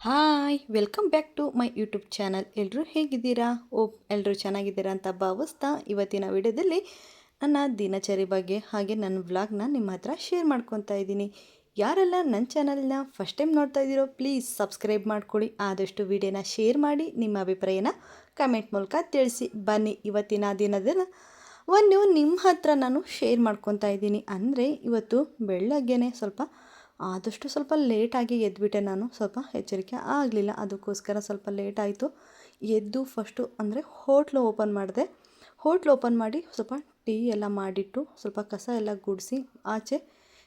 Hi welcome back to my YouTube channel. ಎಲ್ಲರೂ ಹೇಗಿದ್ದೀರಾ? ಎಲ್ಲರೂ ಚೆನ್ನಾಗಿದ್ದೀರಾ ಅಂತ ಭಾವಿಸ್ತಾ ಇವತ್ತಿನ ವಿಡಿಯೋದಲ್ಲಿ ನನ್ನ ದಿನಚರಿ ಬಗ್ಗೆ ಹಾಗೆ ನನ್ನ ವ್ಲಾಗ್ನ ನಿಮ್ಮ ಹತ್ರ ಶೇರ್ ಮಾಡ್ಕೊತಾ ಇದ್ದೀನಿ. ಯಾರೆಲ್ಲ ನನ್ನ ಚಾನಲ್ನ ಫಸ್ಟ್ ಟೈಮ್ ನೋಡ್ತಾ ಇದ್ದೀರೋ ಪ್ಲೀಸ್ ಸಬ್ಸ್ಕ್ರೈಬ್ ಮಾಡ್ಕೊಳ್ಳಿ. ಆದಷ್ಟು ವಿಡಿಯೋನ ಶೇರ್ ಮಾಡಿ ನಿಮ್ಮ ಅಭಿಪ್ರಾಯನ ಕಮೆಂಟ್ ಮೂಲಕ ತಿಳಿಸಿ. ಬನ್ನಿ ಇವತ್ತಿನ ದಿನದ ನಿಮ್ಮ ಹತ್ರ ನಾನು ಶೇರ್ ಮಾಡ್ಕೊತಾ ಇದ್ದೀನಿ. ಅಂದರೆ ಇವತ್ತು ಬೆಳಗ್ಗೆನೇ ಸ್ವಲ್ಪ ಲೇಟಾಗಿ ಎದ್ಬಿಟ್ಟೆ. ನಾನು ಸ್ವಲ್ಪ ಎಚ್ಚರಿಕೆ ಆಗಲಿಲ್ಲ, ಅದಕ್ಕೋಸ್ಕರ ಸ್ವಲ್ಪ ಲೇಟ್ ಆಯಿತು. ಎದ್ದು ಫಸ್ಟು ಅಂದರೆ ಹೋಟ್ಲು ಓಪನ್ ಮಾಡಿ ಸ್ವಲ್ಪ ಟೀ ಎಲ್ಲ ಮಾಡಿಟ್ಟು ಸ್ವಲ್ಪ ಕಸ ಎಲ್ಲ ಗುಡಿಸಿ ಆಚೆ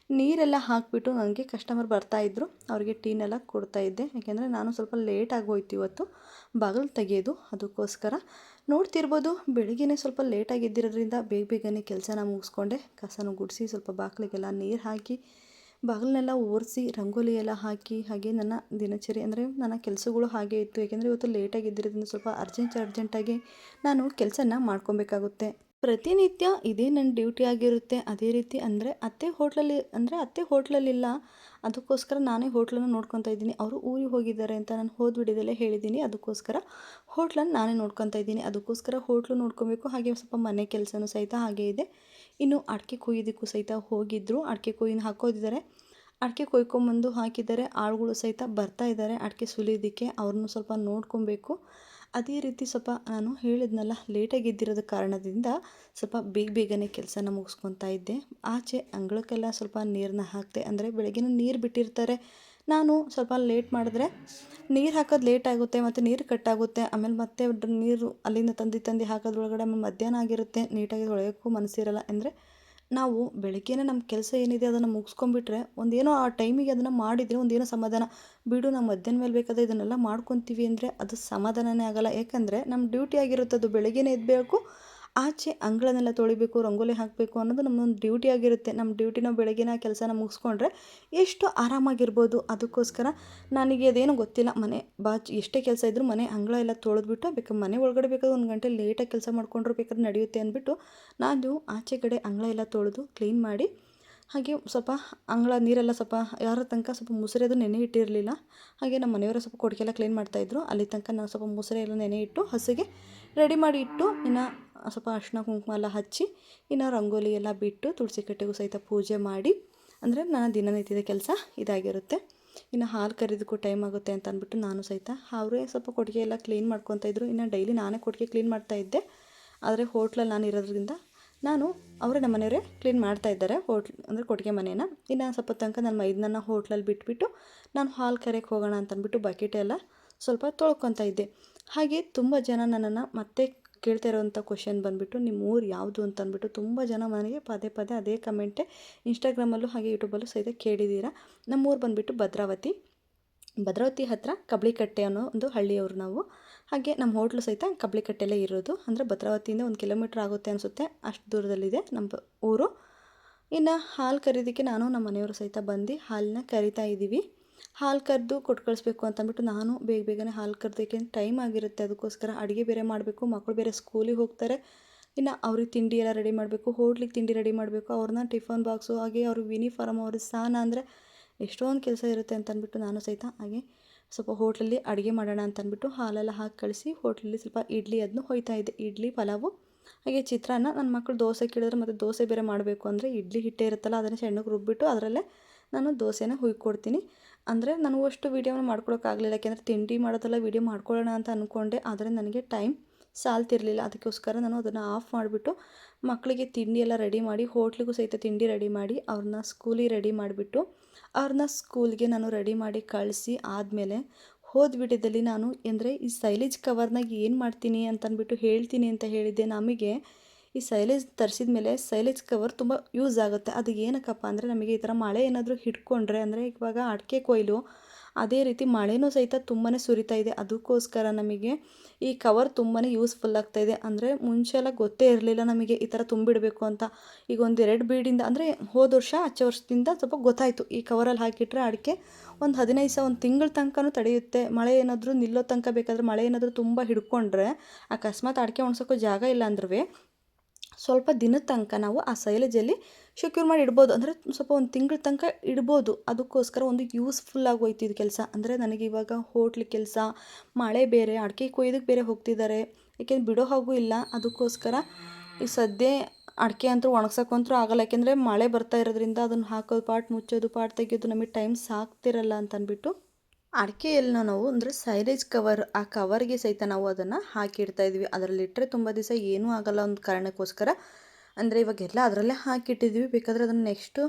ನೀರೆಲ್ಲ ಹಾಕಿಬಿಟ್ಟು ನನಗೆ ಕಸ್ಟಮರ್ ಬರ್ತಾಯಿದ್ರು, ಅವರಿಗೆ ಟೀನೆಲ್ಲ ಕೊಡ್ತಾಯಿದ್ದೆ. ಯಾಕೆಂದರೆ ನಾನು ಸ್ವಲ್ಪ ಲೇಟಾಗಿ ಹೋಯ್ತು ಇವತ್ತು ಬಾಗಿಲು ತೆಗೆಯೋದು, ಅದಕ್ಕೋಸ್ಕರ ನೋಡ್ತಿರ್ಬೋದು. ಬೆಳಗ್ಗೆನೇ ಸ್ವಲ್ಪ ಲೇಟಾಗಿ ಎದ್ದಿರೋದ್ರಿಂದ ಬೇಗನೆ ಕೆಲಸನ ಮುಗಿಸ್ಕೊಂಡೆ. ಕಸನ ಗುಡಿಸಿ ಸ್ವಲ್ಪ ಬಾಗಿಲಿಗೆಲ್ಲ ನೀರು ಹಾಕಿ ಬಾಗಿಲನ್ನೆಲ್ಲ ಒರೆಸಿ ರಂಗೋಲಿ ಎಲ್ಲ ಹಾಕಿ ಹಾಗೆ ನನ್ನ ದಿನಚರಿ ಅಂದರೆ ನನ್ನ ಕೆಲಸಗಳು ಹಾಗೆ ಇತ್ತು. ಏಕೆಂದರೆ ಇವತ್ತು ಲೇಟಾಗಿ ಎದ್ದಿರೋದ್ರಿಂದ ಸ್ವಲ್ಪ ಅರ್ಜೆಂಟಾಗಿ ನಾನು ಕೆಲಸನ ಮಾಡ್ಕೊಬೇಕಾಗುತ್ತೆ. ಪ್ರತಿನಿತ್ಯ ಇದೇ ನನ್ನ ಡ್ಯೂಟಿ ಆಗಿರುತ್ತೆ. ಅದೇ ರೀತಿ ಅತ್ತೆ ಹೋಟ್ಲಲ್ಲಿಲ್ಲ, ಅದಕ್ಕೋಸ್ಕರ ನಾನೇ ಹೋಟ್ಲನ್ನು ನೋಡ್ಕೊತಾ ಇದ್ದೀನಿ. ಅವರು ಊರಿಗೆ ಹೋಗಿದ್ದಾರೆ ಅಂತ ನಾನು ಹೋದ ವಿಡಿಯೋದಲ್ಲೇ ಹೇಳಿದ್ದೀನಿ. ಅದಕ್ಕೋಸ್ಕರ ಹೋಟ್ಲನ್ನು ನಾನೇ ನೋಡ್ಕೊತಾ ಇದ್ದೀನಿ. ಅದಕ್ಕೋಸ್ಕರ ಹೋಟ್ಲು ನೋಡ್ಕೊಬೇಕು. ಹಾಗೆ ಸ್ವಲ್ಪ ಮನೆ ಕೆಲಸನೂ ಸಹಿತ ಹಾಗೆ ಇದೆ. ಇನ್ನು ಅಡಿಕೆ ಕೊಯ್ಯೋದಕ್ಕೂ ಸಹಿತ ಹೋಗಿದ್ದರು. ಅಡಿಕೆ ಹಾಕೋದಿದ್ದಾರೆ, ಅಡಿಕೆ ಕೊಯ್ಕೊಂಬಂದು ಹಾಕಿದ್ದಾರೆ. ಆಳುಗಳು ಸಹಿತ ಬರ್ತಾ ಇದ್ದಾರೆ ಅಡಿಕೆ ಸುಲಿಯೋದಕ್ಕೆ, ಅವ್ರನ್ನೂ ಸ್ವಲ್ಪ ನೋಡ್ಕೊಬೇಕು. ಅದೇ ರೀತಿ ಸ್ವಲ್ಪ ನಾನು ಹೇಳಿದ್ನಲ್ಲ ಲೇಟಾಗಿ ಎದ್ದಿರೋದ ಕಾರಣದಿಂದ ಸ್ವಲ್ಪ ಬೇಗನೆ ಕೆಲಸನ ಮುಗಿಸ್ಕೊತಾ ಇದ್ದೆ. ಆಚೆ ಅಂಗಳಕ್ಕೆಲ್ಲ ಸ್ವಲ್ಪ ನೀರನ್ನ ಹಾಕಿದೆ. ಅಂದರೆ ಬೆಳಗ್ಗೆನೇ ನೀರು ಬಿಟ್ಟಿರ್ತಾರೆ, ನಾನು ಸ್ವಲ್ಪ ಲೇಟ್ ಮಾಡಿದ್ರೆ ನೀರು ಹಾಕೋದು ಲೇಟ್ ಆಗುತ್ತೆ ಮತ್ತು ನೀರು ಕಟ್ಟಾಗುತ್ತೆ. ಆಮೇಲೆ ಮತ್ತೆ ನೀರು ಅಲ್ಲಿಂದ ತಂದು ಹಾಕೋದ್ರೊಳಗಡೆ ಆಮೇಲೆ ಮಧ್ಯಾಹ್ನ ಆಗಿರುತ್ತೆ, ನೀಟಾಗಿ ತೊಳೆಯೋಕ್ಕೂ ಮನಸ್ಸಿರಲ್ಲ. ಅಂದರೆ ನಾವು ಬೆಳಗ್ಗೆನೇ ನಮ್ಮ ಕೆಲಸ ಏನಿದೆ ಅದನ್ನು ಮುಗಿಸ್ಕೊಂಡ್ಬಿಟ್ರೆ ಒಂದೇನೋ ಆ ಟೈಮಿಗೆ ಅದನ್ನು ಮಾಡಿದರೆ ಒಂದೇನೋ ಸಮಾಧಾನ. ಬಿಡು ನಾವು ಮಧ್ಯಾಹ್ನ ಮೇಲೆ ಬೇಕಾದರೆ ಇದನ್ನೆಲ್ಲ ಮಾಡ್ಕೊತೀವಿ ಅಂದರೆ ಅದು ಸಮಾಧಾನನೇ ಆಗೋಲ್ಲ. ಯಾಕಂದರೆ ನಮ್ಮ ಡ್ಯೂಟಿ ಆಗಿರುತ್ತೆ ಅದು. ಬೆಳಗ್ಗೆನೇ ಎದ್ದಬೇಕು, ಆಚೆ ಅಂಗಳನ್ನೆಲ್ಲ ತೊಳಿಬೇಕು, ರಂಗೋಲಿ ಹಾಕಬೇಕು ಅನ್ನೋದು ನಮ್ಮೊಂದು ಡ್ಯೂಟಿ ಆಗಿರುತ್ತೆ. ನಮ್ಮ ಡ್ಯೂಟಿನ ಬೆಳಗ್ಗೆನ ಕೆಲಸನ ಮುಗಿಸ್ಕೊಂಡ್ರೆ ಎಷ್ಟು ಆರಾಮಾಗಿರ್ಬೋದು. ಅದಕ್ಕೋಸ್ಕರ ನನಗೆ ಅದೇನೋ ಗೊತ್ತಿಲ್ಲ, ಎಷ್ಟೇ ಕೆಲಸ ಇದ್ದರೂ ಮನೆ ಅಂಗಳ ಎಲ್ಲ ತೊಳೆದ್ಬಿಟ್ಟು ಬೇಕಾದ್ರೆ ಮನೆ ಒಳಗಡೆ ಬೇಕಾದ್ರೆ 1 ಗಂಟೆ ಲೇಟಾಗಿ ಕೆಲಸ ಮಾಡ್ಕೊಂಡ್ರೆ ಬೇಕಾದ್ರೆ ನಡೆಯುತ್ತೆ ಅಂದ್ಬಿಟ್ಟು ನಾನು ಆಚೆ ಕಡೆ ಅಂಗಳ ಎಲ್ಲ ತೊಳೆದು ಕ್ಲೀನ್ ಮಾಡಿ ಹಾಗೆ ಸ್ವಲ್ಪ ಅಂಗಳ ನೀರೆಲ್ಲ ಸ್ವಲ್ಪ ಯಾರ ತನಕ ಸ್ವಲ್ಪ ಮುಸುರೆ ಅದು ನೆನೆ ಇಟ್ಟಿರಲಿಲ್ಲ. ಹಾಗೆ ನಮ್ಮ ಮನೆಯವರ ಸ್ವಲ್ಪ ಕೊಟ್ಟಿಗೆಲ್ಲ ಕ್ಲೀನ್ ಮಾಡ್ತಾಯಿದ್ರು. ಅಲ್ಲಿ ತನಕ ನಾವು ಸ್ವಲ್ಪ ಮುಸುರೆ ಎಲ್ಲ ನೆನೆ ಇಟ್ಟು ಹಸಿಗೆ ರೆಡಿ ಮಾಡಿ ಇಟ್ಟು ಇನ್ನು ಸ್ವಲ್ಪ ಅರಿಶಿನ ಕುಂಕುಮ ಎಲ್ಲ ಹಚ್ಚಿ ಇನ್ನು ರಂಗೋಲಿ ಎಲ್ಲ ಬಿಟ್ಟು ತುಳಸಿ ಕಟ್ಟೆಗೂ ಸಹಿತ ಪೂಜೆ ಮಾಡಿ ಅಂದರೆ ನನ್ನ ದಿನನಿತ್ಯದ ಕೆಲಸ ಇದಾಗಿರುತ್ತೆ. ಇನ್ನು ಹಾಲು ಕರೆಯೋದಕ್ಕೂ ಟೈಮ್ ಆಗುತ್ತೆ ಅಂತ ಅಂದ್ಬಿಟ್ಟು ನಾನು ಸಹಿತ ಅವರೇ ಸ್ವಲ್ಪ ಕೊಟ್ಟಿಗೆ ಎಲ್ಲ ಕ್ಲೀನ್ ಮಾಡ್ಕೊತಾಯಿದ್ರು. ಇನ್ನು ಡೈಲಿ ನಾನೇ ಕೊಟ್ಟಿಗೆ ಕ್ಲೀನ್ ಮಾಡ್ತಾಯಿದ್ದೆ. ಆದರೆ ಹೋಟ್ಲಲ್ಲಿ ನಾನು ಇರೋದ್ರಿಂದ ಅವರೇ ನಮ್ಮ ಮನೆಯವರೇ ಕ್ಲೀನ್ ಮಾಡ್ತಾಯಿದ್ದಾರೆ ಅಂದರೆ ಕೊಟ್ಟಿಗೆ ಮನೇನ. ಇನ್ನು ಸ್ವಲ್ಪ ತನಕ ನನ್ನ ಮೈದನನ್ನು ಹೋಟ್ಲಲ್ಲಿ ಬಿಟ್ಬಿಟ್ಟು ನಾನು ಹಾಲು ಕರೆಯೋಕ್ಕೆ ಹೋಗೋಣ ಅಂತಂದ್ಬಿಟ್ಟು ಬಕೆಟ್ ಎಲ್ಲ ಸ್ವಲ್ಪ ತೊಳ್ಕೊತಾ ಇದ್ದೆ. ಹಾಗೆ ತುಂಬ ಜನ ನನ್ನನ್ನು ಮತ್ತೆ ಕೇಳ್ತಾ ಇರೋವಂಥ ಕ್ವಶನ್ ಬಂದುಬಿಟ್ಟು ನಿಮ್ಮ ಊರು ಯಾವುದು ಅಂತಂದ್ಬಿಟ್ಟು ತುಂಬ ಜನ ನನಗೆ ಪದೇ ಅದೇ ಕಮೆಂಟೇ ಇನ್ಸ್ಟಾಗ್ರಾಮಲ್ಲೂ ಹಾಗೆ ಯೂಟ್ಯೂಬಲ್ಲೂ ಸಹಿತ ಕೇಳಿದ್ದೀರಾ. ನಮ್ಮೂರು ಬಂದುಬಿಟ್ಟು ಭದ್ರಾವತಿ ಹತ್ತಿರ ಕಬ್ಳಿಕಟ್ಟೆ ಅನ್ನೋ ಒಂದು ಹಳ್ಳಿಯವರು ನಾವು. ಹಾಗೆ ನಮ್ಮ ಹೋಟ್ಲು ಸಹಿತ ಕಬ್ಳಿಕಟ್ಟೆಯಲ್ಲೇ ಇರೋದು. ಅಂದರೆ ಭದ್ರಾವತಿಯಿಂದ 1 ಕಿಲೋಮೀಟ್ರ್ ಆಗುತ್ತೆ ಅನಿಸುತ್ತೆ, ಅಷ್ಟು ದೂರದಲ್ಲಿದೆ ನಮ್ಮ ಊರು. ಇನ್ನು ಹಾಲು ಕರೀದಕ್ಕೆ ನಾನು ನಮ್ಮ ಮನೆಯವರು ಸಹಿತ ಬಂದು ಹಾಲನ್ನ ಕರಿತಾ ಇದ್ದೀವಿ. ಹಾಲು ಕರೆದು ಕೊಟ್ಟು ಕಳಿಸ್ಬೇಕು ಅಂತಂದ್ಬಿಟ್ಟು ನಾನು ಬೇಗನೆ ಹಾಲು ಕರೆದಕ್ಕೆ ಟೈಮ್ ಆಗಿರುತ್ತೆ. ಅದಕ್ಕೋಸ್ಕರ ಅಡುಗೆ ಬೇರೆ ಮಾಡಬೇಕು, ಮಕ್ಕಳು ಬೇರೆ ಸ್ಕೂಲಿಗೆ ಹೋಗ್ತಾರೆ. ಇನ್ನು ಅವ್ರಿಗೆ ತಿಂಡಿ ಎಲ್ಲ ರೆಡಿ ಮಾಡಬೇಕು, ಹೋಟ್ಲಿಗೆ ತಿಂಡಿ ರೆಡಿ ಮಾಡಬೇಕು, ಅವ್ರನ್ನ ಟಿಫನ್ ಬಾಕ್ಸು ಹಾಗೆ ಅವ್ರಿಗೆ ಯೂನಿಫಾರ್ಮ್ ಅವ್ರಿಗೆ ಸ್ನಾನ ಅಂದರೆ ಎಷ್ಟೊಂದು ಕೆಲಸ ಇರುತ್ತೆ ಅಂತಂದ್ಬಿಟ್ಟು ನಾನು ಸಹಿತ ಹಾಗೆ ಸ್ವಲ್ಪ ಹೋಟ್ಲಲ್ಲಿ ಅಡುಗೆ ಮಾಡೋಣ ಅಂತಂದ್ಬಿಟ್ಟು ಹಾಲೆಲ್ಲ ಹಾಕಿ ಕಳಿಸಿ ಹೋಟ್ಲಲ್ಲಿ ಸ್ವಲ್ಪ ಇಡ್ಲಿ ಅದನ್ನು ಹೊಯ್ತಾ ಇದ್ದೆ. ಇಡ್ಲಿ ಪಲಾವು ಹಾಗೆ ಚಿತ್ರಾನ್ನ. ನನ್ನ ಮಕ್ಕಳು ದೋಸೆ ಕೇಳಿದ್ರೆ ಮತ್ತು ದೋಸೆ ಬೇರೆ ಮಾಡಬೇಕು ಅಂದರೆ ಇಡ್ಲಿ ಹಿಟ್ಟೇ ಇರುತ್ತಲ್ಲ ಅದನ್ನು ಸಣ್ಣಗೆ ರುಬ್ಬಿಟ್ಟು ಅದರಲ್ಲೇ ನಾನು ದೋಸೆನ ಹುಯ್ಕೊಡ್ತೀನಿ. ಅಂದರೆ ನನಗೂ ಅಷ್ಟು ವೀಡಿಯೋನ ಮಾಡ್ಕೊಳೋಕ್ಕಾಗಲಿಲ್ಲ, ಯಾಕೆಂದರೆ ತಿಂಡಿ ಮಾಡೋದೆಲ್ಲ ವೀಡಿಯೋ ಮಾಡ್ಕೊಳ್ಳೋಣ ಅಂತ ಅಂದ್ಕೊಂಡೆ. ಆದರೆ ನನಗೆ ಟೈಮ್ ಸಾಲ್ತಿರಲಿಲ್ಲ. ಅದಕ್ಕೋಸ್ಕರ ನಾನು ಅದನ್ನು ಆಫ್ ಮಾಡಿಬಿಟ್ಟು ಮಕ್ಕಳಿಗೆ ತಿಂಡಿ ಎಲ್ಲ ರೆಡಿ ಮಾಡಿ ಹೋಟ್ಲಿಗೂ ಸಹಿತ ತಿಂಡಿ ರೆಡಿ ಮಾಡಿ ಅವ್ರನ್ನ ಸ್ಕೂಲಿಗೆ ರೆಡಿ ಮಾಡಿಬಿಟ್ಟು ಅವ್ರನ್ನ ಸ್ಕೂಲ್ಗೆ ನಾನು ರೆಡಿ ಮಾಡಿ ಕಳಿಸಿ ಆದಮೇಲೆ ಹೋದ ವಿಡಿಯೋದಲ್ಲಿ ನಾನು ಅಂದರೆ ಈ ಸೈಲೇಜ್ ಕವರ್ನಾಗ ಏನು ಮಾಡ್ತೀನಿ ಅಂತಂದ್ಬಿಟ್ಟು ಹೇಳ್ತೀನಿ ಅಂತ ಹೇಳಿದ್ದೆ. ನಮಗೆ ಈ ಸೈಲೇಜ್ ತರಿಸಿದ ಮೇಲೆ ಸೈಲೇಜ್ ಕವರ್ ತುಂಬ ಯೂಸ್ ಆಗುತ್ತೆ. ಅದು ಏನಕ್ಕಪ್ಪ ಅಂದರೆ ನಮಗೆ ಈ ಥರ ಮಳೆ ಏನಾದರೂ ಹಿಡ್ಕೊಂಡ್ರೆ ಅಂದರೆ ಇವಾಗ ಅಡಿಕೆ ಕೊಯ್ಲು ಅದೇ ರೀತಿ ಮಳೆನೂ ಸಹಿತ ತುಂಬಾ ಸುರಿತಾ ಇದೆ. ಅದಕ್ಕೋಸ್ಕರ ನಮಗೆ ಈ ಕವರ್ ತುಂಬಾ ಯೂಸ್ಫುಲ್ ಆಗ್ತಾಯಿದೆ. ಅಂದರೆ ಮುಂಚೆ ಎಲ್ಲ ಗೊತ್ತೇ ಇರಲಿಲ್ಲ ನಮಗೆ ಈ ಥರ ತುಂಬಿಡಬೇಕು ಅಂತ. ಈಗ 1-2 ಬೀಡಿಂದ ಅಂದರೆ ಹೋದ ವರ್ಷ ಹಚ್ಚೋ ವರ್ಷದಿಂದ ಸ್ವಲ್ಪ ಗೊತ್ತಾಯಿತು, ಈ ಕವರಲ್ಲಿ ಹಾಕಿಟ್ರೆ ಅಡಿಕೆ ಒಂದು 1 ತಿಂಗಳ ತನಕನೂ ತಡೆಯುತ್ತೆ. ಮಳೆ ಏನಾದರೂ ನಿಲ್ಲೋ ತನಕ ಬೇಕಾದರೆ ಮಳೆ ಏನಾದರೂ ತುಂಬ ಹಿಡ್ಕೊಂಡ್ರೆ ಅಕಸ್ಮಾತ್ ಅಡಿಕೆ ಒಣಸೋಕ್ಕೂ ಜಾಗ ಇಲ್ಲ ಅಂದ್ರೂ ಸ್ವಲ್ಪ ದಿನದ ತನಕ ನಾವು ಆ ಸೈಲೇಜಲ್ಲಿ ಸೆಕ್ಯೂರ್ ಮಾಡಿ ಇಡ್ಬೋದು. ಅಂದರೆ ಸ್ವಲ್ಪ ಒಂದು ತಿಂಗಳ ತನಕ ಇಡ್ಬೋದು. ಅದಕ್ಕೋಸ್ಕರ ಒಂದು ಯೂಸ್ಫುಲ್ ಆಗೋಯ್ತು ಇದು ಕೆಲಸ. ಅಂದರೆ ನನಗೆ ಇವಾಗ ಹೋಟ್ಲ್ ಕೆಲಸ, ಮಳೆ ಬೇರೆ, ಅಡಿಕೆ ಕೊಯ್ಯೋದಕ್ಕೆ ಬೇರೆ ಹೋಗ್ತಿದ್ದಾರೆ, ಯಾಕೆಂದ್ರೆ ಬಿಡೋ ಹಾಗೂ ಇಲ್ಲ. ಅದಕ್ಕೋಸ್ಕರ ಈ ಸದ್ಯ ಅಡಿಕೆ ಅಂತೂ ಒಣಗ್ಸೋಕ್ಕಂತೂ ಆಗಲ್ಲ, ಯಾಕೆಂದರೆ ಮಳೆ ಬರ್ತಾ ಇರೋದ್ರಿಂದ ಅದನ್ನು ಹಾಕೋದು, ಪಾಟ್ ಮುಚ್ಚೋದು, ಪಾಟ್ ತೆಗೆಯೋದು ನಮಗೆ ಟೈಮ್ ಸಾಕ್ತಿರಲ್ಲ ಅಂತ ಅಂದ್ಬಿಟ್ಟು ಅಡಿಕೆಯಲ್ಲಿ ನಾವು ಅಂದರೆ ಸೈಲೇಜ್ ಕವರ್, ಆ ಕವರ್ಗೆ ಸಹಿತ ನಾವು ಅದನ್ನು ಹಾಕಿಡ್ತಾ ಇದ್ವಿ. ಅದರಲ್ಲಿಟ್ಟರೆ ತುಂಬ ದಿವಸ ಏನೂ ಆಗಲ್ಲ ಒಂದು ಕಾರಣಕ್ಕೋಸ್ಕರ. ಅಂದರೆ ಇವಾಗೆಲ್ಲ ಅದರಲ್ಲೇ ಹಾಕಿಟ್ಟಿದ್ವಿ. ಬೇಕಾದರೆ ಅದನ್ನು ನೆಕ್ಸ್ಟು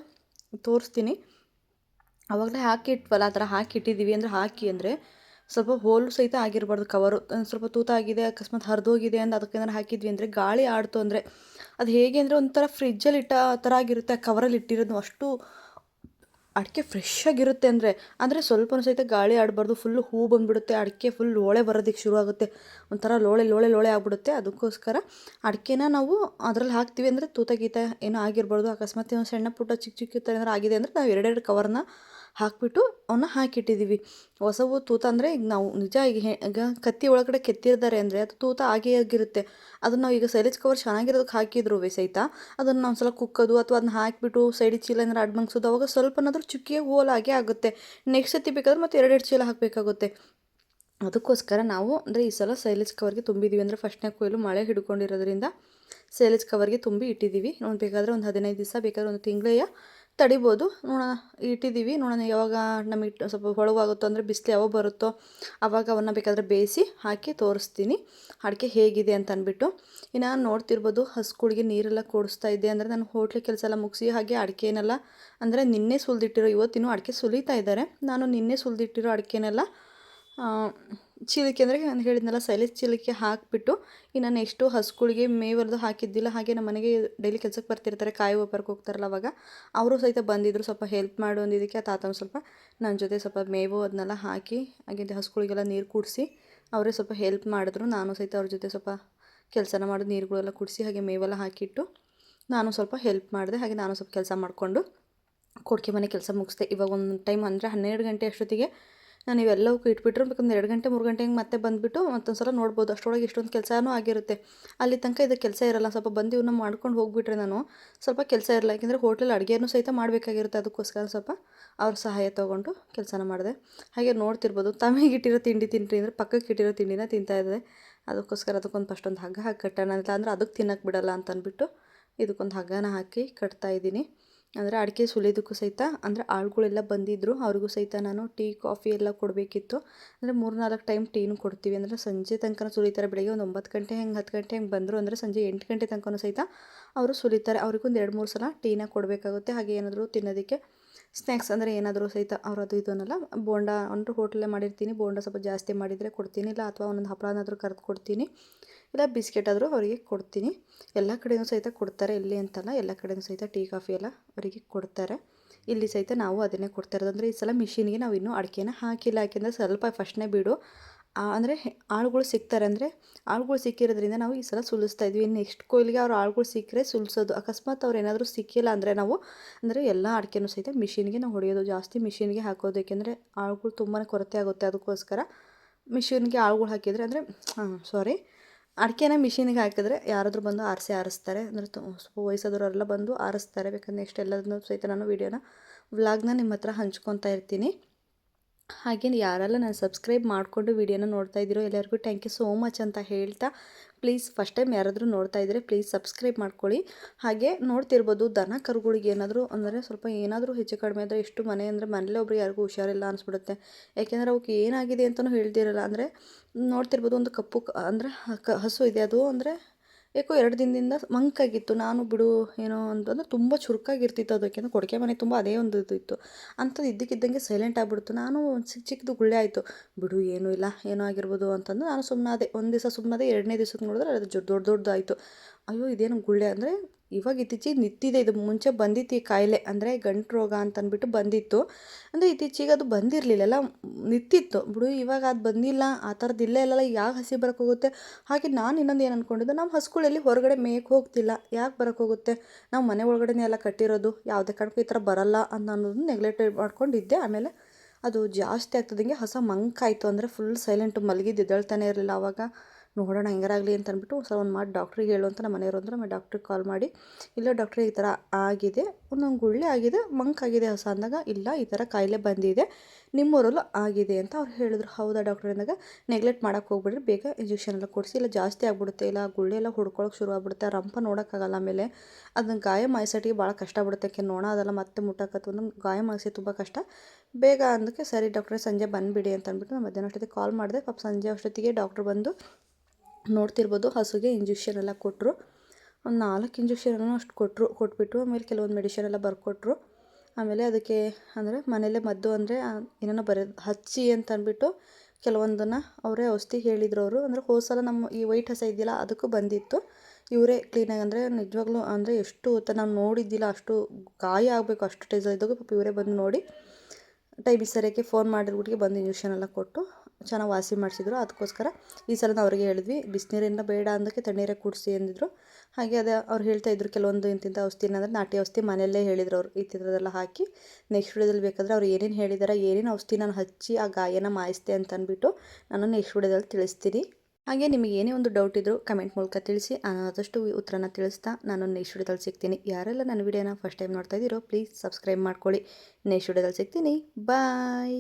ತೋರಿಸ್ತೀನಿ. ಆವಾಗಲೇ ಹಾಕಿಟ್ವಲ್ಲ, ಆ ಥರ ಹಾಕಿಟ್ಟಿದ್ದೀವಿ. ಅಂದರೆ ಅಂದರೆ ಸ್ವಲ್ಪ ಹೋಲು ಸಹಿತ ಆಗಿರಬಾರ್ದು ಕವರು. ಸ್ವಲ್ಪ ತೂತ ಆಗಿದೆ, ಅಕಸ್ಮಾತ್ ಹರಿದೋಗಿದೆ ಅಂತ ಅದಕ್ಕೇನಾರು ಹಾಕಿದ್ವಿ ಅಂದರೆ ಗಾಳಿ ಆಡ್ತು ಅಂದರೆ ಅದು ಹೇಗೆ ಅಂದರೆ ಒಂಥರ ಫ್ರಿಜ್ಜಲ್ಲಿ ಇಟ್ಟ ಥರ ಆಗಿರುತ್ತೆ. ಆ ಕವರಲ್ಲಿ ಇಟ್ಟಿರೋದು ಅಷ್ಟು ಅಡಿಕೆ ಫ್ರೆಶ್ ಆಗಿರುತ್ತೆ. ಅಂದರೆ ಸ್ವಲ್ಪನೂ ಸಹಿತ ಗಾಳಿ ಆಡಬಾರ್ದು. ಫುಲ್ಲು ಹೂ ಬಂದುಬಿಡುತ್ತೆ, ಅಡಿಕೆ ಫುಲ್ ಲೋಳೆ ಬರೋದಕ್ಕೆ ಶುರು ಆಗುತ್ತೆ, ಒಂಥರ ಲೋಳೆ ಆಗಿಬಿಡುತ್ತೆ. ಅದಕ್ಕೋಸ್ಕರ ಅಡಿಕೆನ ನಾವು ಅದರಲ್ಲಿ ಹಾಕ್ತೀವಿ ಅಂದರೆ ತೂತ ಗೀತ ಏನೋ ಆಗಿರಬಾರ್ದು. ಅಕಸ್ಮಾತ್ ಸಣ್ಣ ಪುಟ್ಟ ಚಿಕ್ಕ ಥರ ಏನಾರು ಆಗಿದೆ ಅಂದರೆ ನಾವು ಎರಡೆರಡು ಕವರ್ನ ಹಾಕಿಬಿಟ್ಟು ಅವನ್ನ ಹಾಕಿಟ್ಟಿದ್ದೀವಿ. ಹೊಸವು ತೂತ ಅಂದರೆ ಈಗ ನಾವು ನಿಜ ಈಗ ಕತ್ತಿ ಒಳಗಡೆ ಕೆತ್ತಿರ್ತಾರೆ ಅಂದರೆ ಅದು ತೂತ ಆಗಿರುತ್ತೆ. ಅದನ್ನು ನಾವು ಈಗ ಸೈಲೇಜ್ ಕವರ್ ಚೆನ್ನಾಗಿರೋದಕ್ಕೆ ಹಾಕಿದ್ರು ಸಹಿತ ಅದನ್ನು ನಾವು ಸಲ ಕುಕ್ಕೋದು ಅಥವಾ ಅದನ್ನ ಹಾಕಿಬಿಟ್ಟು ಸೈಡಿಗೆ ಚೀಲ ಏನಾರು ಅಡ್ಮಂಗ್ಸೋದು, ಅವಾಗ ಸ್ವಲ್ಪನಾದರೂ ಚುಕ್ಕಿಗೆ ಹೋಲಾಗೆ ಆಗುತ್ತೆ. ನೆಕ್ಸ್ಟ್ ಸತಿ ಬೇಕಾದ್ರೆ ಮತ್ತೆ ಎರಡೆರಡು ಚೀಲ ಹಾಕಬೇಕಾಗುತ್ತೆ. ಅದಕ್ಕೋಸ್ಕರ ನಾವು ಅಂದರೆ ಈ ಸಲ ಸೈಲೇಜ್ ಕವರ್ಗೆ ತುಂಬಿದ್ದೀವಿ. ಅಂದರೆ ಫಸ್ಟ್ನೇ ಕೊಯ್ಲು ಮಳೆ ಹಿಡ್ಕೊಂಡಿರೋದ್ರಿಂದ ಸೈಲೇಜ್ ಕವರ್ಗೆ ತುಂಬಿ ಇಟ್ಟಿದ್ದೀವಿ. ಬೇಕಾದರೆ ಒಂದು 15 ದಿವಸ, ಬೇಕಾದ್ರೆ ಒಂದು ತಿಂಗಳೇ ತಡಿಬೋದು. ನೋಡೋಣ, ಇಟ್ಟಿದ್ದೀವಿ. ನೋಡೋಣ ಯಾವಾಗ ನಮಗೆ ಸ್ವಲ್ಪ ಹೊಳವಾಗುತ್ತೋ ಅಂದರೆ ಬಿಸಿಲು ಯಾವಾಗ ಬರುತ್ತೋ ಆವಾಗ ಅವನ್ನ ಬೇಕಾದರೆ ಬೇಯಿಸಿ ಹಾಕಿ ತೋರಿಸ್ತೀನಿ ಅಡಿಕೆ ಹೇಗಿದೆ ಅಂತ ಅಂದ್ಬಿಟ್ಟು. ಇನ್ನು ನೋಡ್ತಿರ್ಬೋದು ಹಸುಗಳಿಗೆ ನೀರೆಲ್ಲ ಕೊಡಿಸ್ತಾ ಇದ್ದೆ. ಅಂದರೆ ನಾನು ಹೋಟ್ಲ್ ಕೆಲಸ ಎಲ್ಲ ಮುಗಿಸಿ ಹಾಗೆ ಅಡಿಕೆನೆಲ್ಲ ಅಂದರೆ ನಿನ್ನೆ ಸುಲಿದಿಟ್ಟಿರೋ, ಇವತ್ತಿನೂ ಅಡಿಕೆ ಸುಲಿತಾ ಇದ್ದಾರೆ. ನಾನು ನಿನ್ನೆ ಸುಲಿದಿಟ್ಟಿರೋ ಅಡಿಕೆನೆಲ್ಲ ಚೀಲಕ್ಕೆ ಅಂದರೆ ನಾನು ಹೇಳಿದ್ನಲ್ಲ ಸೈಲೇಜ್ ಚೀಲಕ್ಕೆ ಹಾಕಿಬಿಟ್ಟು ಇನ್ನು ನೆಕ್ಸ್ಟು ಹಸುಗಳಿಗೆ ಮೇವರ್ದು ಹಾಕಿದ್ದಿಲ್ಲ. ಹಾಗೆ ನಮ್ಮ ಮನೆಗೆ ಡೈಲಿ ಕೆಲಸಕ್ಕೆ ಬರ್ತಿರ್ತಾರೆ, ಕಾಯಿ ವ್ಯಾಪಾರಕ್ಕೆ ಹೋಗ್ತಾರಲ್ಲ, ಅವಾಗ ಅವರು ಸಹಿತ ಬಂದಿದ್ದರು ಸ್ವಲ್ಪ ಹೆಲ್ಪ್ ಮಾಡು ಅಂದಿದ್ದಕ್ಕೆ. ಆ ತಾತನ ಸ್ವಲ್ಪ ನನ್ನ ಜೊತೆ ಸ್ವಲ್ಪ ಮೇವು ಅದನ್ನೆಲ್ಲ ಹಾಕಿ ಹಾಗೆ ಹಸುಗಳಿಗೆಲ್ಲ ನೀರು ಕುಡಿಸಿ ಅವರೇ ಸ್ವಲ್ಪ ಹೆಲ್ಪ್ ಮಾಡಿದ್ರು. ನಾನು ಸಹಿತ ಅವ್ರ ಜೊತೆ ಸ್ವಲ್ಪ ಕೆಲಸನ ಮಾಡೋದು, ನೀರುಗಳೆಲ್ಲ ಕುಡಿಸಿ ಹಾಗೆ ಮೇವೆಲ್ಲ ಹಾಕಿಟ್ಟು ನಾನು ಸ್ವಲ್ಪ ಹೆಲ್ಪ್ ಮಾಡಿದೆ. ಹಾಗೆ ನಾನು ಸ್ವಲ್ಪ ಕೆಲಸ ಮಾಡಿಕೊಂಡು ಕೊಡ್ಕೆ ಮನೆ ಕೆಲಸ ಮುಗಿಸ್ದೆ. ಇವಾಗ ಒಂದು ಟೈಮ್ ಅಂದರೆ 12 ಗಂಟೆ ಅಷ್ಟೊತ್ತಿಗೆ ನಾನು ಇವೆಲ್ಲವಕ್ಕೂ ಇಟ್ಬಿಟ್ರೆ ಬೇಕಂದ್ರೆ 2 ಗಂಟೆ 3 ಗಂಟೆಗೆ ಮತ್ತೆ ಬಂದುಬಿಟ್ಟು ಮತ್ತೊಂದು ಸಲ ನೋಡ್ಬೋದು. ಅಷ್ಟರೊಳಗೆ ಇಷ್ಟೊಂದು ಕೆಲಸನೂ ಆಗಿರುತ್ತೆ. ಅಲ್ಲಿ ತನಕ ಇದು ಕೆಲಸ ಇರಲ್ಲ. ಸ್ವಲ್ಪ ಬಂದು ಇವನ್ನ ಮಾಡ್ಕೊಂಡು ಹೋಗಿಬಿಟ್ರೆ ನಾನು ಸ್ವಲ್ಪ ಕೆಲಸ ಇರಲ್ಲ, ಯಾಕೆಂದರೆ ಹೋಟೆಲ್ ಅಡುಗೆನೂ ಸಹಿತ ಮಾಡಬೇಕಾಗಿರುತ್ತೆ. ಅದಕ್ಕೋಸ್ಕರ ಸ್ವಲ್ಪ ಅವ್ರ ಸಹಾಯ ತೊಗೊಂಡು ಕೆಲಸನ ಮಾಡಿದೆ. ಹಾಗೆ ನೋಡ್ತಿರ್ಬೋದು ತಮಿಗಿಟ್ಟಿರೋ ತಿಂಡಿ ತಿನ್ನಿರಿ ಅಂದರೆ ಪಕ್ಕಕ್ಕೆ ಇಟ್ಟಿರೋ ತಿಂಡಿನ ತಿಂತಾಯಿದ್ದೆ. ಅದಕ್ಕೋಸ್ಕರ ಅದಕ್ಕೊಂದು ಫಸ್ಟೊಂದು ಹಗ್ಗ ಹಾಕಿ ಕಟ್ಟೋಣ ಅಂತ, ಅಂದರೆ ಅದಕ್ಕೆ ತಿನ್ನಕ್ಕೆ ಬಿಡಲ್ಲ ಅಂತ ಅಂದ್ಬಿಟ್ಟು ಇದಕ್ಕೊಂದು ಹಗ್ಗನ ಹಾಕಿ ಕಟ್ತಾಯಿದ್ದೀನಿ. ಅಂದರೆ ಅಡಿಕೆ ಸುಲಿಯೋದಕ್ಕೂ ಸಹಿತ ಅಂದರೆ ಆಳುಗಳೆಲ್ಲ ಬಂದಿದ್ದರು, ಅವ್ರಿಗೂ ಸಹಿತ ನಾನು ಟೀ ಕಾಫಿ ಎಲ್ಲ ಕೊಡಬೇಕಿತ್ತು. ಅಂದರೆ 3-4 ಟೈಮ್ ಟೀನೂ ಕೊಡ್ತೀವಿ. ಅಂದರೆ ಸಂಜೆ ತನಕ ಸುಲಿತಾರೆ. ಬೆಳಗ್ಗೆ ಒಂದು 9 ಗಂಟೆ 10 ಗಂಟೆ ಬಂದರು ಅಂದರೆ ಸಂಜೆ 8 ಗಂಟೆ ತನಕ ಸಹಿತ ಅವರು ಸುಲಿತಾರೆ. ಅವ್ರಿಗೊಂದು 2-3 ಸಲ ಟೀನ ಕೊಡಬೇಕಾಗುತ್ತೆ. ಹಾಗೆ ಏನಾದರೂ ತಿನ್ನೋದಕ್ಕೆ ಸ್ನ್ಯಾಕ್ಸ್ ಅಂದರೆ ಏನಾದರೂ ಸಹಿತ ಅವರು ಅದು ಇದನ್ನೆಲ್ಲ ಬೋಂಡ ಅಂದರೆ ಹೋಟೆಲೇ ಮಾಡಿರ್ತೀನಿ. ಬೋಂಡ ಸ್ವಲ್ಪ ಜಾಸ್ತಿ ಮಾಡಿದರೆ ಕೊಡ್ತೀನಿ, ಇಲ್ಲ ಅಥವಾ ಒಂದೊಂದು ಹಪ್ಪಳನಾದರೂ ಕರೆದು ಕೊಡ್ತೀನಿ, ಇಲ್ಲ ಬಿಸ್ಕೆಟ್ ಆದರೂ ಅವರಿಗೆ ಕೊಡ್ತೀನಿ. ಎಲ್ಲ ಕಡೆಯೂ ಸಹಿತ ಕೊಡ್ತಾರೆ, ಇಲ್ಲಿ ಅಂತಲ್ಲ, ಎಲ್ಲ ಕಡೆಯೂ ಸಹಿತ ಟೀ ಕಾಫಿ ಎಲ್ಲ ಅವರಿಗೆ ಕೊಡ್ತಾರೆ. ಇಲ್ಲಿ ಸಹಿತ ನಾವು ಅದನ್ನೇ ಕೊಡ್ತಾ ಇರೋದು. ಅಂದರೆ ಈ ಸಲ ಮಿಷಿನ್ಗೆ ನಾವು ಇನ್ನೂ ಅಡಿಕೆನ ಹಾಕಿಲ್ಲ, ಯಾಕೆಂದರೆ ಸ್ವಲ್ಪ ಫಸ್ಟ್ನೇ ಬಿಡು ಅಂದರೆ ಆಳುಗಳು ಸಿಗ್ತಾರೆ. ಅಂದರೆ ಆಳುಗಳು ಸಿಕ್ಕಿರೋದ್ರಿಂದ ನಾವು ಈ ಸಲ ಸುಲಿಸ್ತಾ ಇದ್ವಿ. ನೆಕ್ಸ್ಟ್ ಕೊಯ್ಲಿಗೆ ಅವ್ರು ಆಳುಗಳು ಸಿಕ್ಕರೆ ಸುಲಿಸೋದು. ಅಕಸ್ಮಾತ್ ಅವ್ರು ಏನಾದರೂ ಸಿಕ್ಕಿಲ್ಲ ಅಂದರೆ ನಾವು ಅಂದರೆ ಎಲ್ಲ ಅಡಿಕೆನೂ ಸಹಿತ ಮಿಷಿನ್ಗೆ ನಾವು ಹೊಡೆಯೋದು, ಜಾಸ್ತಿ ಮಿಷಿನ್ಗೆ ಹಾಕೋದು. ಏಕೆಂದರೆ ಆಳುಗಳು ತುಂಬಾ ಕೊರತೆ ಆಗುತ್ತೆ. ಅದಕ್ಕೋಸ್ಕರ ಮಿಷಿನ್ಗೆ ಆಳುಗಳು ಹಾಕಿದರೆ ಅಂದರೆ ಅಡಿಕೆನ ಮಿಷಿನ್ಗೆ ಹಾಕಿದ್ರೆ ಯಾರಾದರೂ ಬಂದು ಆರಿಸ್ತಾರೆ. ಅಂದರೆ ಸ್ವಲ್ಪ ವಯಸ್ಸಾದವರೆಲ್ಲ ಬಂದು ಆರಿಸ್ತಾರೆ. ಬೇಕಾದ್ರೆ ನೆಕ್ಸ್ಟ್ ಎಲ್ಲದನ್ನೂ ಸಹಿತ ನಾನು ವೀಡಿಯೋನ ವ್ಲಾಗ್ನ ನಿಮ್ಮ ಹತ್ರ ಹಂಚ್ಕೊತಾ ಇರ್ತೀನಿ. ಹಾಗೆ ಯಾರೆಲ್ಲ ನಾನು ಸಬ್ಸ್ಕ್ರೈಬ್ ಮಾಡಿಕೊಂಡು ವೀಡಿಯೋನ ನೋಡ್ತಾ ಇದ್ದೀರೋ ಎಲ್ಲರಿಗೂ ಥ್ಯಾಂಕ್ ಯು ಸೋ ಮಚ್ ಅಂತ ಹೇಳ್ತಾ, ಪ್ಲೀಸ್ ಫಸ್ಟ್ ಟೈಮ್ ಯಾರಾದರೂ ನೋಡ್ತಾ ಇದ್ದರೆ ಪ್ಲೀಸ್ ಸಬ್ಸ್ಕ್ರೈಬ್ ಮಾಡ್ಕೊಳ್ಳಿ. ಹಾಗೆ ನೋಡ್ತಿರ್ಬೋದು ದನ ಕರುಗಳಿಗೆ ಏನಾದರೂ ಅಂದರೆ ಸ್ವಲ್ಪ ಏನಾದರೂ ಹೆಚ್ಚು ಕಡಿಮೆ ಆದರೆ ಎಷ್ಟು ಮನೇಲಿ ಒಬ್ರು ಯಾರಿಗೂ ಹುಷಾರಿಲ್ಲ ಅನಿಸ್ಬಿಡುತ್ತೆ. ಯಾಕೆಂದರೆ ಅವಕ್ಕೆ ಏನಾಗಿದೆ ಅಂತಲೂ ಹೇಳ್ತಿರಲ್ಲ. ಅಂದರೆ ನೋಡ್ತಿರ್ಬೋದು ಒಂದು ಕಪ್ಪು ಅಂದರೆ ಹಸು ಇದೆ, ಅದು ಅಂದರೆ ಯಾಕೋ 2 ದಿನದಿಂದ ಮಂಕಾಗಿತ್ತು. ನಾನು ಬಿಡು ಏನೋ ಅಂತಂದರೆ ತುಂಬ ಚುರುಕಾಗಿರ್ತಿತ್ತು ಅದು, ಯಾಕೆಂದರೆ ಕೊಡಿಕೆ ಮನೆ ತುಂಬ ಅದೇ ಒಂದು ಇದು ಇತ್ತು. ಅಂಥದ್ದು ಇದ್ದಕ್ಕಿದ್ದಂಗೆ ಸೈಲೆಂಟ್ ಆಗಿಬಿಡ್ತು. ನಾನು ಚಿಕ್ಕದು ಗುಳ್ಳೆ ಆಯಿತು, ಬಿಡು ಏನೂ ಇಲ್ಲ ಏನೋ ಆಗಿರ್ಬೋದು ಅಂತಂದು ನಾನು ಸುಮ್ಮನಾದೆ. ಒಂದು ದಿವಸ ಸುಮ್ಮನಾದೆ, 2ನೇ ದಿವಸಕ್ಕೆ ನೋಡಿದ್ರೆ ಅದು ದೊಡ್ಡದಾಯಿತು. ಅಯ್ಯೋ ಇದೇನು ಗುಳ್ಳೆ ಅಂದರೆ ಇವಾಗ ಇತ್ತೀಚೆಗೆ ನಿಂತಿದೆ. ಇದು ಮುಂಚೆ ಬಂದಿತ್ತು ಈ ಕಾಯಿಲೆ, ಅಂದರೆ ಗಂಟು ರೋಗ ಅಂತಂದ್ಬಿಟ್ಟು ಬಂದಿತ್ತು. ಅಂದರೆ ಇತ್ತೀಚೆಗೆ ಅದು ಬಂದಿರಲಿಲ್ಲ, ನಿಂತಿತ್ತು ಬಿಡು. ಇವಾಗ ಅದು ಬಂದಿಲ್ಲ, ಆ ಥರದ್ದು ಇಲ್ಲಲ್ಲ, ಯಾಕೆ ಹಸಿ ಬರೋಕ್ಕೋಗುತ್ತೆ. ಹಾಗೆ ನಾನು ಇನ್ನೊಂದು ಏನು ಅಂದ್ಕೊಂಡಿದ್ದೆ, ನಮ್ಮ ಹಸುಗಳಲ್ಲಿ ಹೊರಗಡೆ ಮೇಯಕ್ಕೆ ಹೋಗ್ತಿಲ್ಲ, ಯಾಕೆ ಬರೋಕ್ಕೋಗುತ್ತೆ, ನಾವು ಮನೆ ಒಳಗಡೆ ಎಲ್ಲ ಕಟ್ಟಿರೋದು, ಯಾವುದೇ ಕಾರಣಕ್ಕೂ ಈ ಥರ ಬರಲ್ಲ ಅಂತ ಅನ್ನೋದು ನೆಗ್ಲೆಕ್ಟ್ ಮಾಡ್ಕೊಂಡಿದ್ದೆ. ಆಮೇಲೆ ಅದು ಜಾಸ್ತಿ ಆಗ್ತದಂಗೆ ಹೊಸ ಮಂಕಾಯಿತು. ಅಂದರೆ ಫುಲ್ ಸೈಲೆಂಟು, ಮಲಗಿದ್ದು ಎದ್ದೇಳ್ತಾನೆ ಇರಲಿಲ್ಲ. ಆವಾಗ ನೋಡೋಣ ಹೆಂಗಾರಾಗಲಿ ಅಂತ ಅಂದ್ಬಿಟ್ಟು ಸರ್ ಒಂದು ಮಾಡಿ ಡಾಕ್ಟ್ರಿಗೆ ಹೇಳು ಅಂತ ನಮ್ಮ ಮನೆಯವರು ಅಂದ್ರೆ ಡಾಕ್ಟ್ರಿಗೆ ಕಾಲ್ ಮಾಡಿ, ಇಲ್ಲ ಡಾಕ್ಟ್ರೆ ಈ ಥರ ಆಗಿದೆ, ಒಂದೊಂದು ಗುಳ್ಳೆ ಆಗಿದೆ, ಮಂಕಾಗಿದೆ ಹೊಸ ಅಂದಾಗ, ಇಲ್ಲ ಈ ಥರ ಕಾಯಿಲೆ ಬಂದಿದೆ, ನಿಮ್ಮೂರಲ್ಲೂ ಆಗಿದೆ ಅಂತ ಅವ್ರು ಹೇಳಿದ್ರು. ಹೌದಾ ಡಾಕ್ಟ್ರ್ ಅಂದಾಗ, ನೆಗ್ಲೆಕ್ಟ್ ಮಾಡೋಕ್ಕೆ ಹೋಗ್ಬಿಡ್ರಿ, ಬೇಗ ಇಂಜೆಕ್ಷನ್ ಎಲ್ಲ ಕೊಡಿಸಿ, ಇಲ್ಲ ಜಾಸ್ತಿ ಆಗ್ಬಿಡುತ್ತೆ, ಇಲ್ಲ ಗುಳ್ಳೆ ಎಲ್ಲ ಹುಡ್ಕೊಳಕ್ಕೆ ಶುರು ಆಗ್ಬಿಡುತ್ತೆ, ರಂಪ ನೋಡೋಕ್ಕಾಗಲ್ಲ, ಆಮೇಲೆ ಅದನ್ನ ಗಾಯ ಮಾಯಿಸೋಟಿಗೆ ಭಾಳ ಕಷ್ಟ ಬಿಡುತ್ತೆ, ನೋಣ ಅದೆಲ್ಲ ಮತ್ತೆ ಮುಟ್ಟಕತ್ತು ಒಂದೊಂದು ಗಾಯ ಮಾಯಿಸಿ ತುಂಬ ಕಷ್ಟ, ಬೇಗ ಅಂದಕ್ಕೆ ಸರಿ ಡಾಕ್ಟ್ರೆ ಸಂಜೆ ಬಂದುಬಿಡಿ ಅಂತ ಅಂದ್ಬಿಟ್ಟು ನಾನು ಮಧ್ಯಾಹ್ನ ಅಷ್ಟೊತ್ತಿಗೆ ಕಾಲ್ ಮಾಡಿದೆ. ಪಾಪ ಸಂಜೆ ಅಷ್ಟೊತ್ತಿಗೆ ಡಾಕ್ಟ್ರು ಬಂದು ನೋಡ್ತಿರ್ಬೋದು ಹಸುಗೆ ಇಂಜೆಕ್ಷನ್ ಎಲ್ಲ ಕೊಟ್ಟರು. ಒಂದು 4 ಇಂಜೆಕ್ಷನ್ ಅಷ್ಟು ಕೊಟ್ಬಿಟ್ಟು ಆಮೇಲೆ ಕೆಲವೊಂದು ಮೆಡಿಷನ್ ಎಲ್ಲ ಬರ್ಕೊಟ್ರು. ಆಮೇಲೆ ಅದಕ್ಕೆ ಅಂದರೆ ಮನೇಲೇ ಮದ್ದು ಅಂದರೆ ಏನೇನೋ ಹಚ್ಚಿ ಅಂತ ಅಂದ್ಬಿಟ್ಟು ಕೆಲವೊಂದನ್ನು ಅವರೇ ಔಷಧಿ ಹೇಳಿದ್ರು ಅವರು. ಅಂದರೆ ಹೋದ ಸಲ ನಮ್ಮ ಈ ವೈಟ್ ಹಸ ಇದೆಯಲ್ಲ ಅದಕ್ಕೂ ಬಂದಿತ್ತು, ಇವರೇ ಕ್ಲೀನಾಗಿ ಅಂದರೆ ನಿಜವಾಗ್ಲೂ ಅಂದರೆ ಎಷ್ಟು ನಾವು ನೋಡಿದ್ದಿಲ್ಲ, ಅಷ್ಟು ಗಾಯ ಆಗಬೇಕು ಅಷ್ಟು ಟೈಸ್ ಇದ್ದಾಗ ಪಾಪ ಇವರೇ ಬಂದು ನೋಡಿ ಟೈಮಿಗೆ ಸರಿಯಾಗಿ ಫೋನ್ ಮಾಡಿರ್ಬಿಟ್ಟಿಗೆ ಬಂದು ಇಂಜೆಕ್ಷನ್ ಎಲ್ಲ ಕೊಟ್ಟು ಚೆನ್ನಾಗಿ ವಾಸಿ ಮಾಡಿಸಿದ್ರು. ಅದಕ್ಕೋಸ್ಕರ ಈ ಸಲ ನಾವು ಅವ್ರಿಗೆ ಹೇಳಿದ್ವಿ, ಬಿಸಿನೀರಿಂದ ಬೇಡ ಅಂದಕ್ಕೆ ತಣ್ಣೀರೇ ಕುಡಿಸಿ ಅಂದಿದ್ರು. ಹಾಗೆ ಅದೇ ಅವ್ರು ಹೇಳ್ತಾಯಿದ್ರು ಕೆಲವೊಂದು ಇಂತಿಂಥ ಔಷಧಿನ ಅಂದರೆ ನಾಟಿ ಔಷಧಿ ಮನೆಯಲ್ಲೇ ಹೇಳಿದ್ರು ಅವರು, ಈ ಥರದ್ದೆಲ್ಲ ಹಾಕಿ ನೆಕ್ಸ್ಟ್ ವಿಡಿಯೋದಲ್ಲಿ ಬೇಕಾದರೆ ಅವ್ರು ಏನೇನು ಹೇಳಿದ್ದಾರೆ, ಏನೇನು ಔಷಧಿ ನಾನು ಹಚ್ಚಿ ಆ ಗಾಯನ ಮಾಯಿಸ್ದೆ ಅಂತ ಅಂದ್ಬಿಟ್ಟು ನಾನು ನೆಕ್ಸ್ಟ್ ವಿಡಿಯೋದಲ್ಲಿ ತಿಳಿಸ್ತೀನಿ. ಹಾಗೆ ನಿಮಗೆ ಏನೇ ಒಂದು ಡೌಟ್ ಇದ್ದರೂ ಕಮೆಂಟ್ ಮೂಲಕ ತಿಳಿಸಿ, ನಾನು ಆದಷ್ಟು ಉತ್ತರನ ತಿಳಿಸ್ತಾ ನಾನು ನೆಕ್ಸ್ಟ್ ವಿಡಿಯೋದಲ್ಲಿ ಸಿಗ್ತೀನಿ. ಯಾರೆಲ್ಲ ನನ್ನ ವಿಡಿಯೋನ ಫಸ್ಟ್ ಟೈಮ್ ನೋಡ್ತಾ ಇದ್ದೀರೋ ಪ್ಲೀಸ್ ಸಬ್ಸ್ಕ್ರೈಬ್ ಮಾಡ್ಕೊಳ್ಳಿ. ನೆಕ್ಸ್ಟ್ ವಿಡಿಯೋದಲ್ಲಿ ಸಿಗ್ತೀನಿ. ಬಾಯ್.